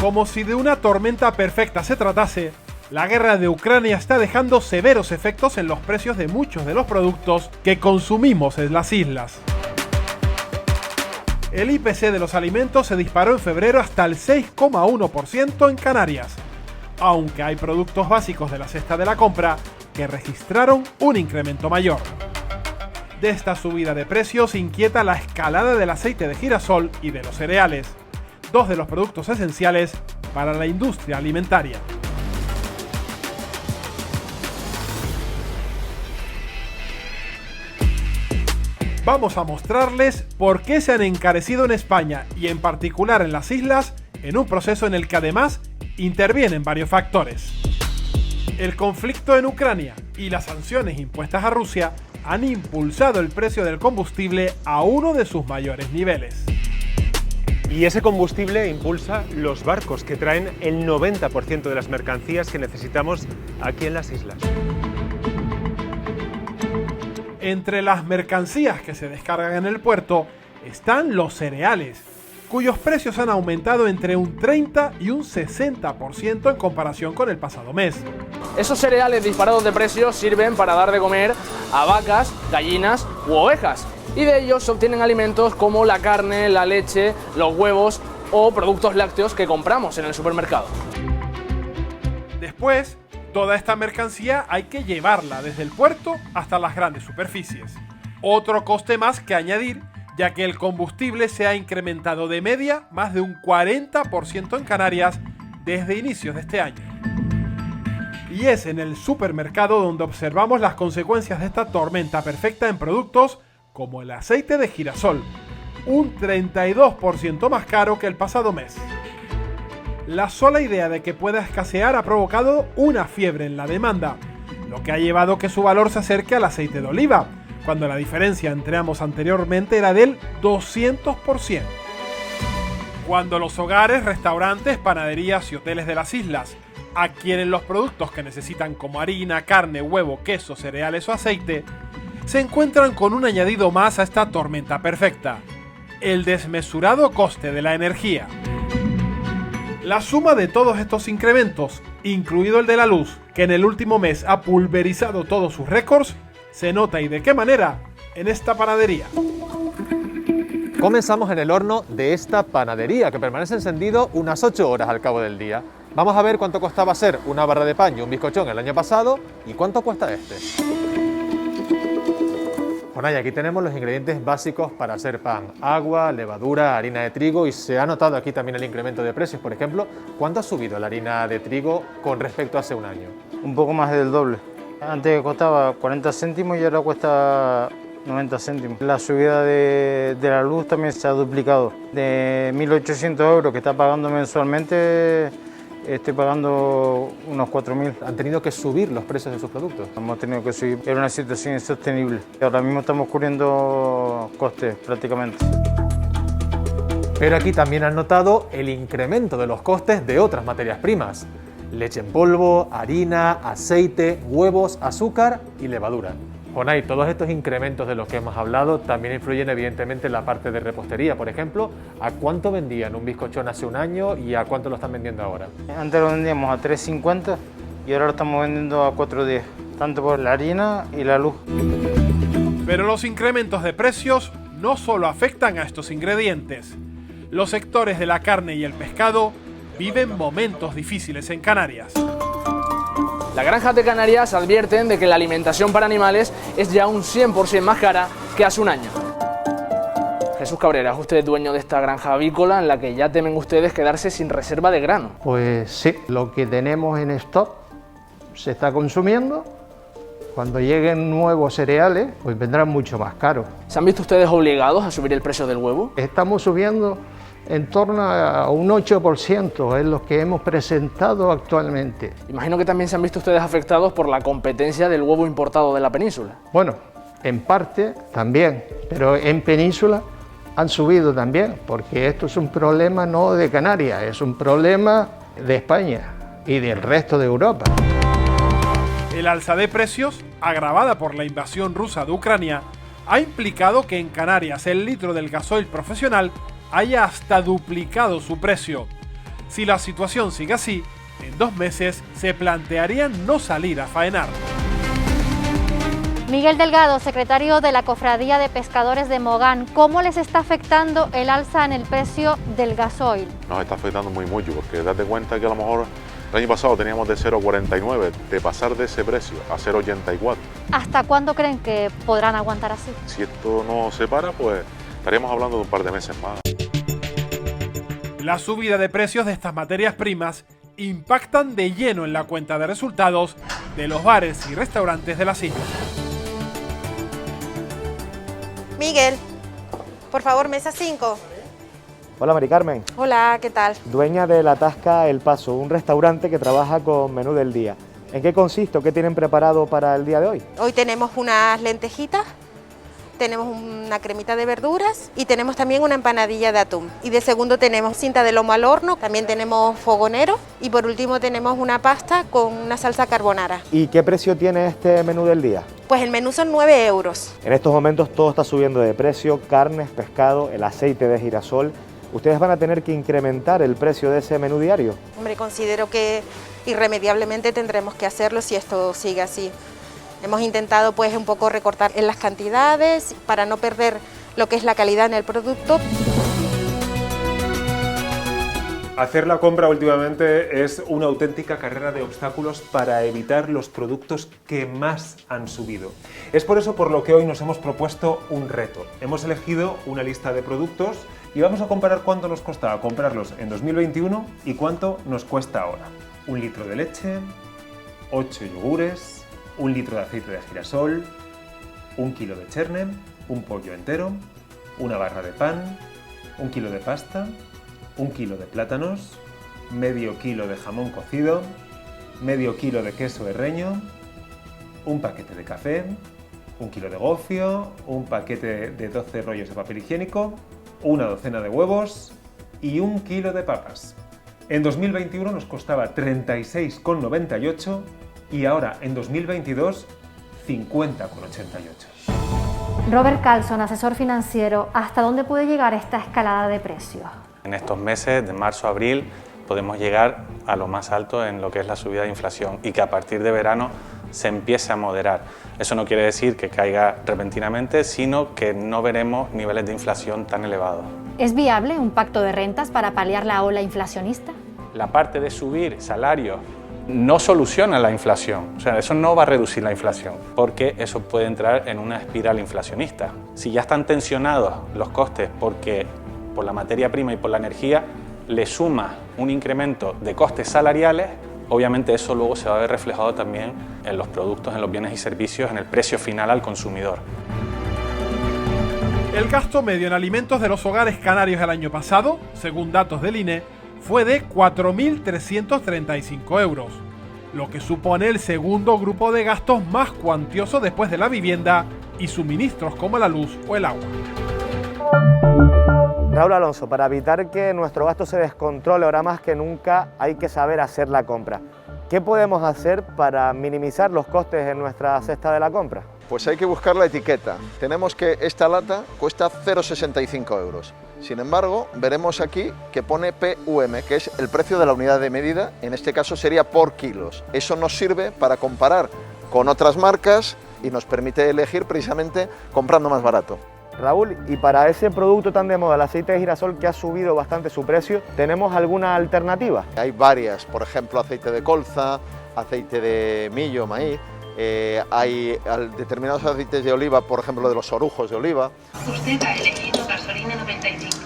Como si de una tormenta perfecta se tratase, la guerra de Ucrania está dejando severos efectos en los precios de muchos de los productos que consumimos en las islas. El IPC de los alimentos se disparó en febrero hasta el 6,1% en Canarias, aunque hay productos básicos de la cesta de la compra que registraron un incremento mayor. De esta subida de precios inquieta la escalada del aceite de girasol y de los cereales, dos de los productos esenciales para la industria alimentaria. Vamos a mostrarles por qué se han encarecido en España y en particular en las islas, en un proceso en el que además intervienen varios factores. El conflicto en Ucrania y las sanciones impuestas a Rusia han impulsado el precio del combustible a uno de sus mayores niveles. Y ese combustible impulsa los barcos que traen el 90% de las mercancías que necesitamos aquí en las islas. Entre las mercancías que se descargan en el puerto están los cereales, cuyos precios han aumentado entre un 30 y un 60% en comparación con el pasado mes. Esos cereales disparados de precios sirven para dar de comer a vacas, gallinas u ovejas, y de ellos se obtienen alimentos como la carne, la leche, los huevos o productos lácteos que compramos en el supermercado. Después, toda esta mercancía hay que llevarla desde el puerto hasta las grandes superficies. Otro coste más que añadir, ya que el combustible se ha incrementado de media más de un 40% en Canarias desde inicios de este año. Y es en el supermercado donde observamos las consecuencias de esta tormenta perfecta en productos como el aceite de girasol, un 32% más caro que el pasado mes. La sola idea de que pueda escasear ha provocado una fiebre en la demanda, lo que ha llevado a que su valor se acerque al aceite de oliva, cuando la diferencia entre ambos anteriormente era del 200%. Cuando los hogares, restaurantes, panaderías y hoteles de las islas adquieren los productos que necesitan como harina, carne, huevo, queso, cereales o aceite, se encuentran con un añadido más a esta tormenta perfecta: el desmesurado coste de la energía. La suma de todos estos incrementos, incluido el de la luz, que en el último mes ha pulverizado todos sus récords, se nota, y de qué manera, en esta panadería. Comenzamos en el horno de esta panadería, que permanece encendido unas 8 horas al cabo del día. Vamos a ver cuánto costaba hacer una barra de pan y un bizcochón el año pasado y cuánto cuesta este. Bueno, y aquí tenemos los ingredientes básicos para hacer pan: agua, levadura, harina de trigo, y se ha notado aquí también el incremento de precios. Por ejemplo, ¿cuánto ha subido la harina de trigo con respecto a hace un año? Un poco más del doble. Antes costaba 40 céntimos y ahora cuesta 90 céntimos. La subida de la luz también se ha duplicado. De 1.800 euros que está pagando mensualmente, estoy pagando unos 4.000. ¿Han tenido que subir los precios de sus productos? Hemos tenido que subir. Era una situación insostenible. Ahora mismo estamos cubriendo costes prácticamente. Pero aquí también han notado el incremento de los costes de otras materias primas: leche en polvo, harina, aceite, huevos, azúcar y levadura. Jonay, todos estos incrementos de los que hemos hablado también influyen evidentemente en la parte de repostería. Por ejemplo, ¿a cuánto vendían un bizcochón hace un año y a cuánto lo están vendiendo ahora? Antes lo vendíamos a 3,50 y ahora lo estamos vendiendo a 4,10, tanto por la harina y la luz. Pero los incrementos de precios no solo afectan a estos ingredientes. Los sectores de la carne y el pescado viven momentos difíciles en Canarias. Las granjas de Canarias advierten de que la alimentación para animales es ya un 100% más cara que hace un año. Jesús Cabrera, es usted dueño de esta granja avícola en la que ya temen ustedes quedarse sin reserva de grano. Pues sí, lo que tenemos en stock se está consumiendo. Cuando lleguen nuevos cereales, pues vendrán mucho más caros. ¿Se han visto ustedes obligados a subir el precio del huevo? Estamos subiendo en torno a un 8%, es lo que hemos presentado actualmente. Imagino que también se han visto ustedes afectados por la competencia del huevo importado de la península. Bueno, en parte también, pero en península han subido también, porque esto es un problema no de Canarias, es un problema de España y del resto de Europa. El alza de precios, agravada por la invasión rusa de Ucrania, ha implicado que en Canarias el litro del gasoil profesional haya hasta duplicado su precio. Si la situación sigue así, en 2 meses se plantearían no salir a faenar. Miguel Delgado, secretario de la Cofradía de Pescadores de Mogán, ¿cómo les está afectando el alza en el precio del gasoil? Nos está afectando muy mucho, porque date cuenta que a lo mejor el año pasado teníamos de 0,49, de pasar de ese precio a 0,84. ¿Hasta cuándo creen que podrán aguantar así? Si esto no se para, pues estaríamos hablando de un par de meses más. La subida de precios de estas materias primas impactan de lleno en la cuenta de resultados de los bares y restaurantes de las islas. Miguel, por favor, mesa 5. Hola, Mari Carmen. Hola, ¿qué tal? Dueña de La Tasca El Paso, un restaurante que trabaja con menú del día. ¿En qué consiste o qué tienen preparado para el día de hoy? Hoy tenemos unas lentejitas, tenemos una cremita de verduras y tenemos también una empanadilla de atún. Y de segundo tenemos cinta de lomo al horno, también tenemos fogonero y por último tenemos una pasta con una salsa carbonara. ¿Y qué precio tiene este menú del día? Pues el menú son 9 euros. En estos momentos todo está subiendo de precio, carnes, pescado, el aceite de girasol. ¿Ustedes van a tener que incrementar el precio de ese menú diario? Hombre, considero que irremediablemente tendremos que hacerlo si esto sigue así. Hemos intentado pues un poco recortar en las cantidades para no perder lo que es la calidad en el producto. Hacer la compra últimamente es una auténtica carrera de obstáculos para evitar los productos que más han subido. Es por eso por lo que hoy nos hemos propuesto un reto. Hemos elegido una lista de productos y vamos a comparar cuánto nos costaba comprarlos en 2021 y cuánto nos cuesta ahora. 1 litro de leche, 8 yogures, 1 litro de aceite de girasol, 1 kilo de cherne, un pollo entero, una barra de pan, 1 kilo de pasta, 1 kilo de plátanos, medio kilo de jamón cocido, medio kilo de queso herreño, un paquete de café, 1 kilo de gofio, un paquete de 12 rollos de papel higiénico, una docena de huevos y 1 kilo de papas. En 2021 nos costaba 36,98 y ahora en 2022 50,88. Robert Carlson, asesor financiero, ¿hasta dónde puede llegar esta escalada de precios? En estos meses, de marzo a abril, podemos llegar a lo más alto en lo que es la subida de inflación y que a partir de verano se empiece a moderar. Eso no quiere decir que caiga repentinamente, sino que no veremos niveles de inflación tan elevados. ¿Es viable un pacto de rentas para paliar la ola inflacionista? La parte de subir salarios no soluciona la inflación, o sea, eso no va a reducir la inflación, porque eso puede entrar en una espiral inflacionista. Si ya están tensionados los costes porque por la materia prima y por la energía, le suma un incremento de costes salariales, obviamente eso luego se va a ver reflejado también en los productos, en los bienes y servicios, en el precio final al consumidor. El gasto medio en alimentos de los hogares canarios el año pasado, según datos del INE, fue de 4.335 euros, lo que supone el segundo grupo de gastos más cuantioso después de la vivienda y suministros como la luz o el agua. Raúl Alonso, para evitar que nuestro gasto se descontrole ahora más que nunca hay que saber hacer la compra. ¿Qué podemos hacer para minimizar los costes en nuestra cesta de la compra? Pues hay que buscar la etiqueta. Tenemos que esta lata cuesta 0,65 euros. Sin embargo, veremos aquí que pone PUM, que es el precio de la unidad de medida, en este caso sería por kilos. Eso nos sirve para comparar con otras marcas y nos permite elegir precisamente comprando más barato. Raúl, y para ese producto tan de moda, el aceite de girasol, que ha subido bastante su precio, ¿tenemos alguna alternativa? Hay varias, por ejemplo, aceite de colza, aceite de millo, maíz, hay determinados aceites de oliva, por ejemplo, de los orujos de oliva. Usted ha elegido gasolina 95.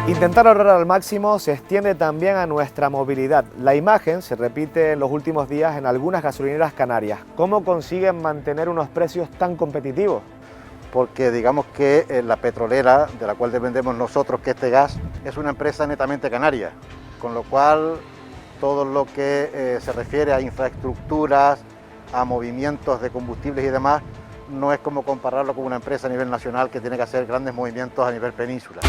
Intentar ahorrar al máximo se extiende también a nuestra movilidad. La imagen se repite en los últimos días en algunas gasolineras canarias. ¿Cómo consiguen mantener unos precios tan competitivos? porque digamos que la petrolera de la cual dependemos nosotros, que este gas, es una empresa netamente canaria, con lo cual todo lo que se refiere a infraestructuras, a movimientos de combustibles y demás, no es como compararlo con una empresa a nivel nacional que tiene que hacer grandes movimientos a nivel península.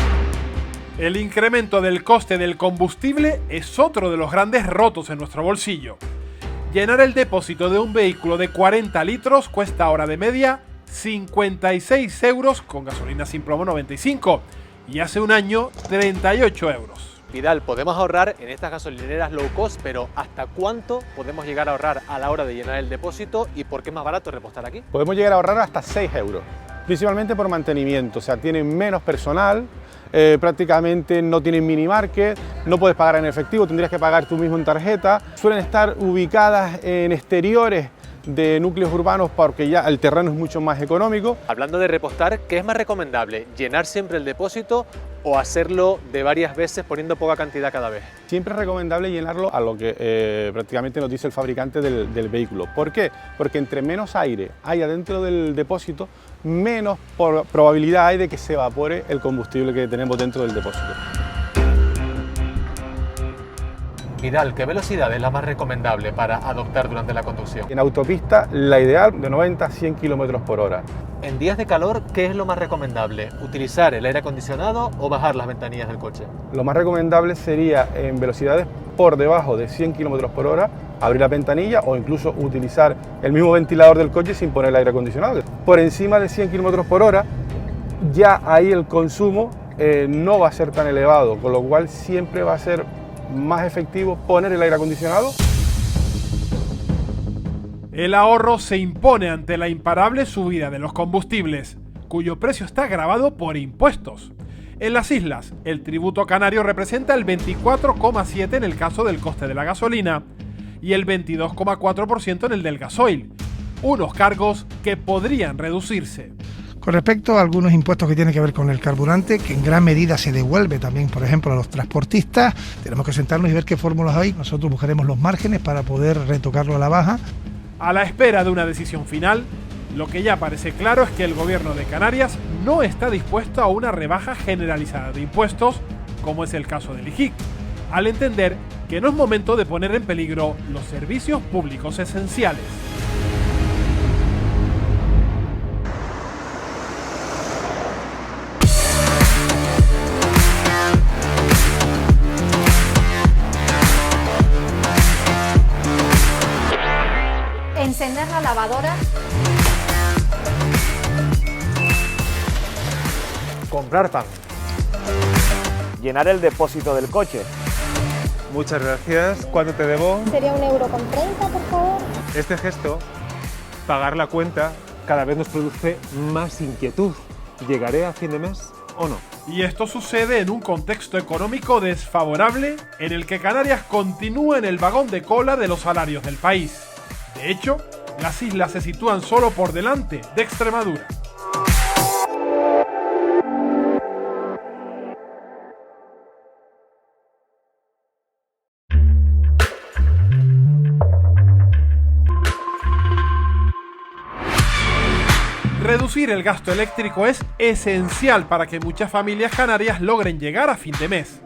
El incremento del coste del combustible es otro de los grandes rotos en nuestro bolsillo. Llenar el depósito de un vehículo de 40 litros cuesta ahora de media 56 euros con gasolina sin plomo 95 y hace un año 38 euros. Vidal, podemos ahorrar en estas gasolineras low cost, pero ¿hasta cuánto podemos llegar a ahorrar a la hora de llenar el depósito y por qué es más barato repostar aquí? Podemos llegar a ahorrar hasta 6 euros, principalmente por mantenimiento, o sea, tienen menos personal, prácticamente no tienen mini market, no puedes pagar en efectivo, tendrías que pagar tú mismo en tarjeta, suelen estar ubicadas en exteriores de núcleos urbanos porque ya el terreno es mucho más económico. Hablando de repostar, ¿qué es más recomendable? ¿Llenar siempre el depósito o hacerlo de varias veces poniendo poca cantidad cada vez? Siempre es recomendable llenarlo a lo que prácticamente nos dice el fabricante del vehículo. ¿Por qué? Porque entre menos aire haya dentro del depósito, menos probabilidad hay de que se evapore el combustible que tenemos dentro del depósito. Vidal, ¿qué velocidad es la más recomendable para adoptar durante la conducción? En autopista, la ideal de 90 a 100 km por hora. En días de calor, ¿qué es lo más recomendable? ¿Utilizar el aire acondicionado o bajar las ventanillas del coche? Lo más recomendable sería en velocidades por debajo de 100 km por hora, abrir la ventanilla o incluso utilizar el mismo ventilador del coche sin poner el aire acondicionado. Por encima de 100 km por hora, ya ahí el consumo no va a ser tan elevado, con lo cual siempre va a ser más efectivo poner el aire acondicionado. El ahorro se impone ante la imparable subida de los combustibles, cuyo precio está gravado por impuestos. En las islas, el tributo canario representa el 24,7% en el caso del coste de la gasolina y el 22,4% en el del gasoil, unos cargos que podrían reducirse. Con respecto a algunos impuestos que tienen que ver con el carburante, que en gran medida se devuelve también, por ejemplo, a los transportistas, tenemos que sentarnos y ver qué fórmulas hay. Nosotros buscaremos los márgenes para poder retocarlo a la baja. A la espera de una decisión final, lo que ya parece claro es que el gobierno de Canarias no está dispuesto a una rebaja generalizada de impuestos, como es el caso del IGIC, al entender que no es momento de poner en peligro los servicios públicos esenciales. Encender la lavadora. Comprar pan. Llenar el depósito del coche. Muchas gracias. ¿Cuánto te debo? Sería 1,30 €, por favor. Este gesto, pagar la cuenta, cada vez nos produce más inquietud. ¿Llegaré a fin de mes o no? Y esto sucede en un contexto económico desfavorable en el que Canarias continúa en el vagón de cola de los salarios del país. De hecho, las islas se sitúan solo por delante de Extremadura. Reducir el gasto eléctrico es esencial para que muchas familias canarias logren llegar a fin de mes.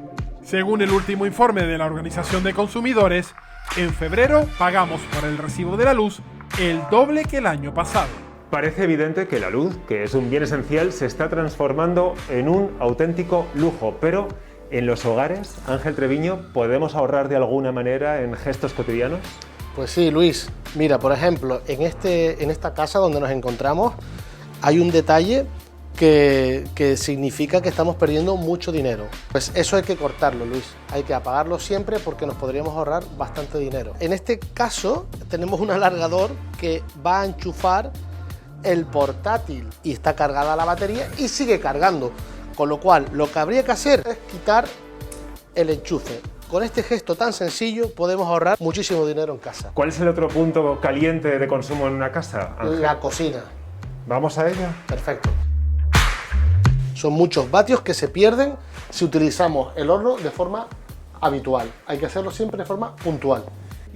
Según el último informe de la Organización de Consumidores, en febrero pagamos por el recibo de la luz el doble que el año pasado. Parece evidente que la luz, que es un bien esencial, se está transformando en un auténtico lujo, pero en los hogares, Ángel Treviño, ¿podemos ahorrar de alguna manera en gestos cotidianos? Pues sí, Luis. Mira, por ejemplo, en esta casa donde nos encontramos hay un detalle que significa que estamos perdiendo mucho dinero. Pues eso hay que cortarlo, Luis. Hay que apagarlo siempre porque nos podríamos ahorrar bastante dinero. En este caso tenemos un alargador que va a enchufar el portátil y está cargada la batería y sigue cargando. Con lo cual lo que habría que hacer es quitar el enchufe. Con este gesto tan sencillo podemos ahorrar muchísimo dinero en casa. ¿Cuál es el otro punto caliente de consumo en una casa, Ángel? La cocina. ¿Vamos a ella? Perfecto. Son muchos vatios que se pierden si utilizamos el horno de forma habitual. Hay que hacerlo siempre de forma puntual.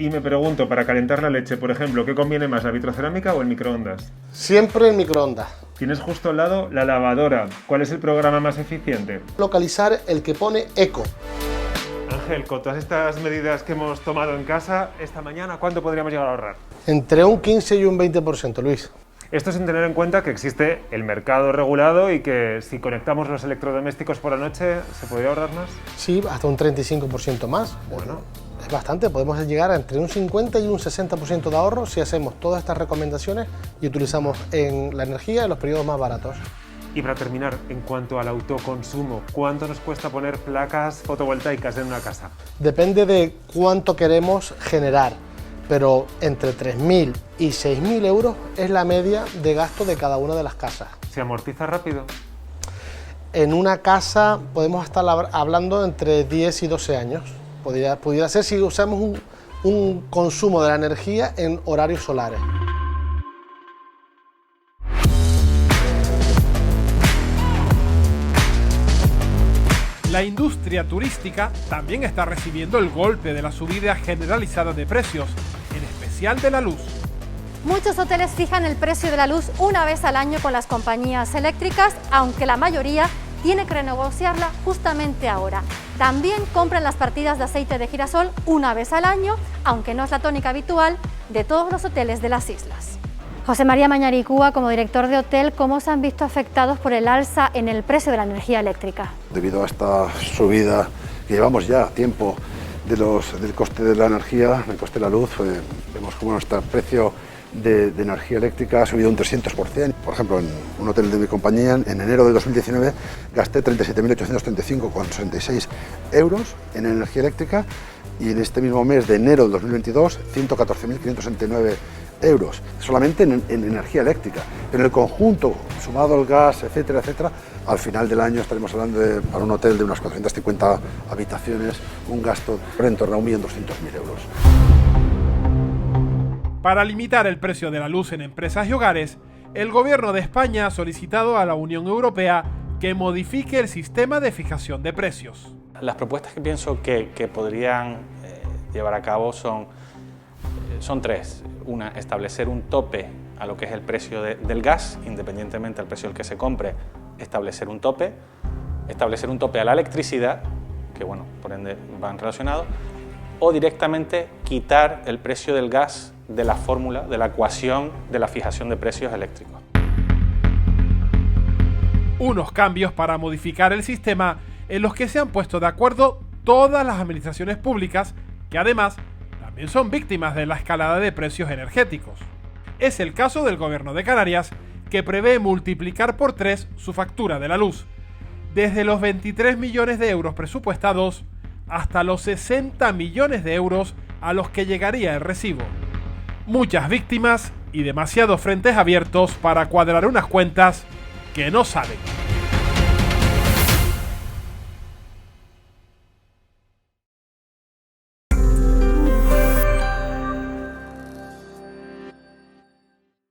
Y me pregunto, para calentar la leche, por ejemplo, ¿qué conviene más, la vitrocerámica o el microondas? Siempre el microondas. Tienes justo al lado la lavadora. ¿Cuál es el programa más eficiente? Localizar el que pone eco. Ángel, con todas estas medidas que hemos tomado en casa, esta mañana, ¿cuánto podríamos llegar a ahorrar? Entre un 15 y un 20%, Luis. Esto sin tener en cuenta que existe el mercado regulado y que si conectamos los electrodomésticos por la noche, ¿se podría ahorrar más? Sí, hasta un 35% más. Bueno, es bastante. Podemos llegar a entre un 50 y un 60% de ahorro si hacemos todas estas recomendaciones y utilizamos en la energía en los periodos más baratos. Y para terminar, en cuanto al autoconsumo, ¿cuánto nos cuesta poner placas fotovoltaicas en una casa? Depende de cuánto queremos generar, pero entre 3.000 y 6.000 euros es la media de gasto de cada una de las casas. ¿Se amortiza rápido? En una casa podemos estar hablando entre 10 y 12 años. Pudiera ser si usamos un consumo de la energía en horarios solares. La industria turística también está recibiendo el golpe de la subida generalizada de precios, en especial de la luz. Muchos hoteles fijan el precio de la luz una vez al año con las compañías eléctricas, aunque la mayoría tiene que renegociarla justamente ahora. También compran las partidas de aceite de girasol una vez al año, aunque no es la tónica habitual de todos los hoteles de las islas. José María Mañaricúa, como director de hotel, ¿cómo se han visto afectados por el alza en el precio de la energía eléctrica? Debido a esta subida que llevamos ya tiempo del coste de la energía, del coste de la luz, vemos como nuestro precio de energía eléctrica ha subido un 300%. Por ejemplo, en un hotel de mi compañía, en enero de 2019, gasté 37.835,66 euros en energía eléctrica y en este mismo mes de enero de 2022, 114.569 euros, solamente en energía eléctrica. En el conjunto, sumado el gas, etcétera, etcétera, al final del año estaremos hablando para un hotel de unas 450 habitaciones, un gasto en torno a 1.200.000 euros. Para limitar el precio de la luz en empresas y hogares, el Gobierno de España ha solicitado a la Unión Europea que modifique el sistema de fijación de precios. Las propuestas que pienso que podrían llevar a cabo son tres. Una, establecer un tope a lo que es el precio del gas, independientemente del precio al que se compre, establecer un tope a la electricidad, que bueno, por ende van relacionados, o directamente quitar el precio del gas de la fórmula, de la ecuación de la fijación de precios eléctricos. Unos cambios para modificar el sistema en los que se han puesto de acuerdo todas las administraciones públicas, que además también son víctimas de la escalada de precios energéticos. Es el caso del Gobierno de Canarias, que prevé multiplicar por 3 su factura de la luz, desde los 23 millones de euros presupuestados hasta los 60 millones de euros a los que llegaría el recibo. Muchas víctimas y demasiados frentes abiertos para cuadrar unas cuentas que no salen.